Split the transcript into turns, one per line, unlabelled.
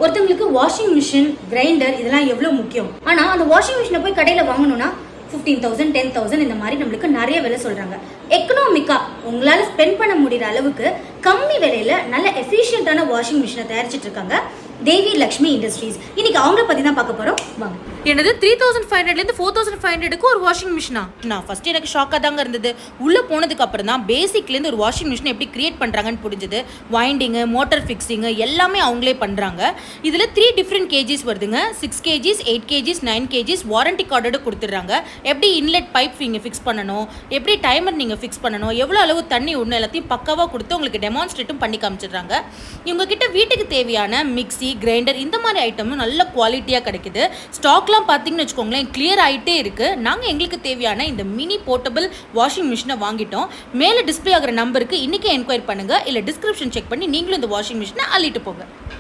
ஒருத்தவங்களுக்கு washing machine, grinder இதெல்லாம் எவ்வளவு முக்கியம். ஆனா அந்த வாஷிங் மிஷினை போய் கடையில வாங்கணும்னா 15,000 10,000 இந்த மாதிரி நம்மளுக்கு நிறைய விலை சொல்றாங்க. எக்கனாமிக்கா உங்களால ஸ்பெண்ட் பண்ண முடியற அளவுக்கு கம்மி விலையில நல்ல எஃபிஷியன்டான வாஷிங் மிஷினை தயாரிச்சிட்டு இருக்காங்க தேவி லக்ஷ்மி இண்டஸ்ட்ரீஸ். இன்னைக்கு அவங்கள பத்தி தான் பார்க்க போறோம். வாங்க.
என்னது 3,500லேருந்து 4,500க்கு ஒரு வாஷிங் மிஷினா? நான் ஃபர்ஸ்ட் எனக்கு ஷாக்காக தாங்க இருந்தது. உள்ளே போனதுக்கு அப்புறம் தான் பேசிக்லேருந்து ஒரு வாஷிங் மிஷினை எப்படி கிரியேட் பண்ணுறாங்கன்னு புரிஞ்சுது. வைண்டிங்கு, மோட்டர் ஃபிக்ஸிங்கு எல்லாமே அவங்களே பண்ணுறாங்க. இதில் 3 டிஃப்ரெண்ட் கேஜிஸ் வருதுங்க. 6 கேஜிஸ், 8 கேஜிஸ், 9 கேஜிஸ் வாரண்டி கார்டோடு கொடுத்துட்றாங்க. எப்படி இன்லெட் பைப் நீங்கள் ஃபிக்ஸ் பண்ணணும், எப்படி டைமர் நீங்கள் ஃபிக்ஸ் பண்ணணும், எவ்வளோ அளவு தண்ணி விடணும் எல்லாத்தையும் பக்காவாக கொடுத்து உங்களுக்கு டெமான்ஸ்ட்ரேட்டும் பண்ணி காமிச்சிடுறாங்க. இவங்ககிட்ட வீட்டுக்கு தேவையான மிக்ஸி, கிரைண்டர் இந்த மாதிரி ஐட்டமும் நல்ல குவாலிட்டியாக கிடைக்குது. ஸ்டாக்லாம் பார்த்தீங்கன்னு வச்சுக்கோங்களேன் கிளியர் ஆகிட்டே இருக்குது. நாங்கள் எங்களுக்கு தேவையான இந்த மினி போர்ட்டபிள் வாஷிங் மிஷினை வாங்கிட்டோம். மேலே டிஸ்பிளே ஆகிற நம்பருக்கு இன்றைக்கி என்கொயரி பண்ணுங்கள், இல்லை டிஸ்கிரிப்ஷன் செக் பண்ணி நீங்களும் இந்த வாஷிங் மிஷினை அள்ளிட்டு போங்க.